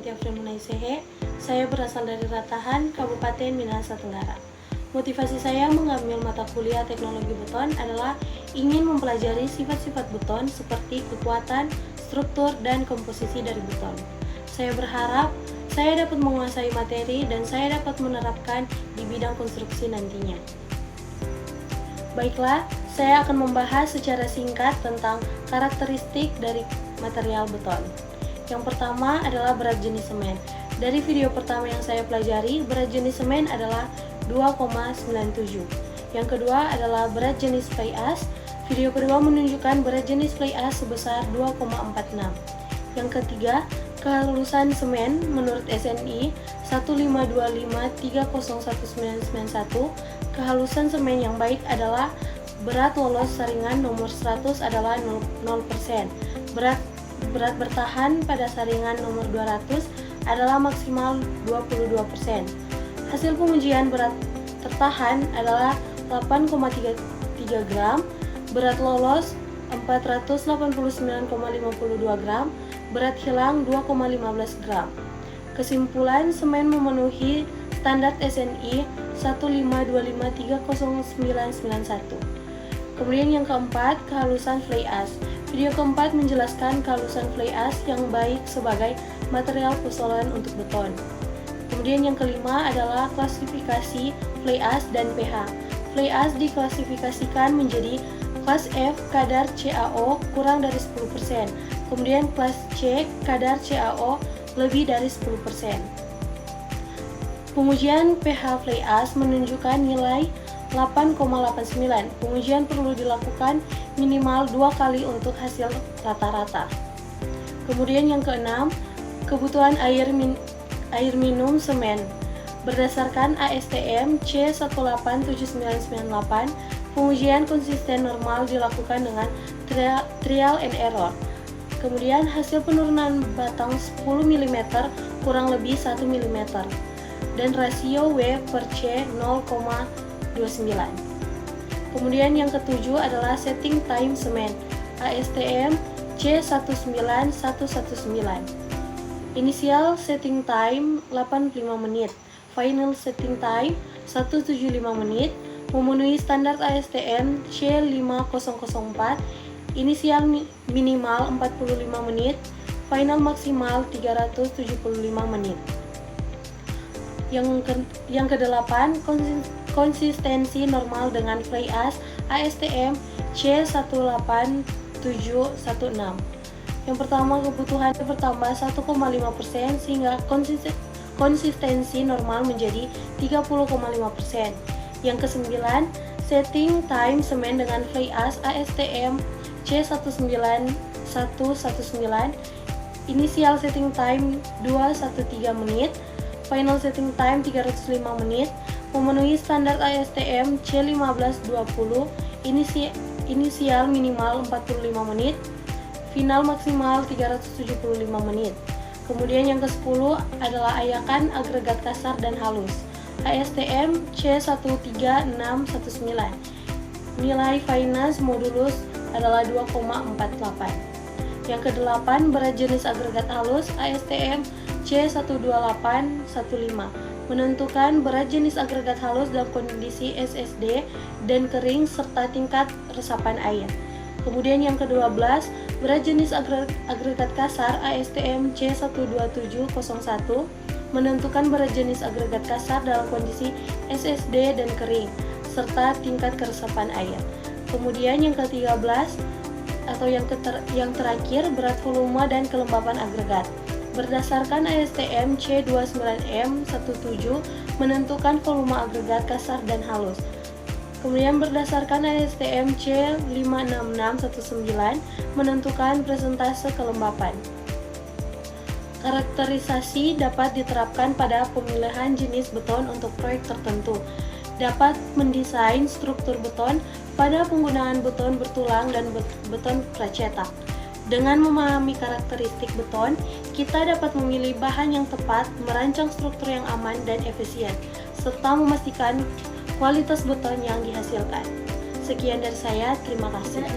Cynthia Fremunaisehe. Saya berasal dari Ratahan, Kabupaten Minahasa Tenggara. Motivasi saya mengambil mata kuliah teknologi beton adalah ingin mempelajari sifat-sifat beton seperti kekuatan, struktur, dan komposisi dari beton. Saya berharap saya dapat menguasai materi dan saya dapat menerapkan di bidang konstruksi nantinya. Baiklah, saya akan membahas secara singkat tentang karakteristik dari material beton. Yang pertama adalah berat jenis semen. Dari video pertama yang saya pelajari, berat jenis semen adalah 2,97. Yang kedua adalah berat jenis fly ash. Video kedua menunjukkan berat jenis fly ash sebesar 2,46. Yang ketiga, kehalusan semen menurut SNI 1525301991. Kehalusan semen yang baik adalah berat lolos saringan nomor 100 adalah 0%. Berat bertahan pada saringan nomor 200 adalah maksimal 22%. Hasil pengujian berat tertahan adalah 8,33 gram, berat lolos 489,52 gram, berat hilang 2,15 gram. Kesimpulan, semen memenuhi standar SNI 1525309991. Kemudian yang keempat, kehalusan fly ash. Video keempat menjelaskan kehalusan fly ash yang baik sebagai material persoalan untuk beton. Kemudian yang kelima adalah klasifikasi fly ash dan pH. Fly ash diklasifikasikan menjadi kelas F kadar CaO kurang dari 10%. Kemudian kelas C kadar CaO lebih dari 10%. Pengujian pH fly ash menunjukkan nilai 8,89. Pengujian perlu dilakukan minimal 2 kali untuk hasil rata-rata. Kemudian yang keenam, kebutuhan air minum semen. Berdasarkan ASTM C187998, pengujian konsisten normal dilakukan dengan trial and error. Kemudian hasil penurunan batang 10 mm kurang lebih 1 mm dan rasio W per C 0,29. Kemudian yang ketujuh adalah setting time semen ASTM C19119. Initial setting time 85 menit, final setting time 175 menit, memenuhi standar ASTM C5004. Inisial minimal 45 menit, final maksimal 375 menit. Yang kedelapan, konsistensi normal dengan fly ash ASTM C18716. Yang pertama, kebutuhan bertambah 1,5% sehingga konsistensi normal menjadi 30,5%. Yang kesembilan, setting time semen dengan fly ash ASTM C19119. Initial setting time 213 menit, final setting time 305 menit, memenuhi standar ASTM C1520, inisial minimal 45 menit, final maksimal 375 menit. Kemudian yang ke-10 adalah ayakan agregat kasar dan halus ASTM C13619. Nilai finance modulus adalah 2,48. Yang ke-8, berat jenis agregat halus ASTM C12815. Menentukan berat jenis agregat halus dalam kondisi SSD dan kering serta tingkat resapan air. Kemudian yang ke-12, berat jenis agregat kasar ASTM C12701. Menentukan berat jenis agregat kasar dalam kondisi SSD dan kering serta tingkat keresapan air. Kemudian yang ke-13 atau yang terakhir, berat volume dan kelembapan agregat. Berdasarkan ASTM C29M17 menentukan volume agregat kasar dan halus. Kemudian berdasarkan ASTM C56619 menentukan persentase kelembapan. Karakterisasi dapat diterapkan pada pemilihan jenis beton untuk proyek tertentu. Dapat mendesain struktur beton pada penggunaan beton bertulang dan beton pracetak. Dengan memahami karakteristik beton, kita dapat memilih bahan yang tepat, merancang struktur yang aman dan efisien, serta memastikan kualitas beton yang dihasilkan. Sekian dari saya, terima kasih.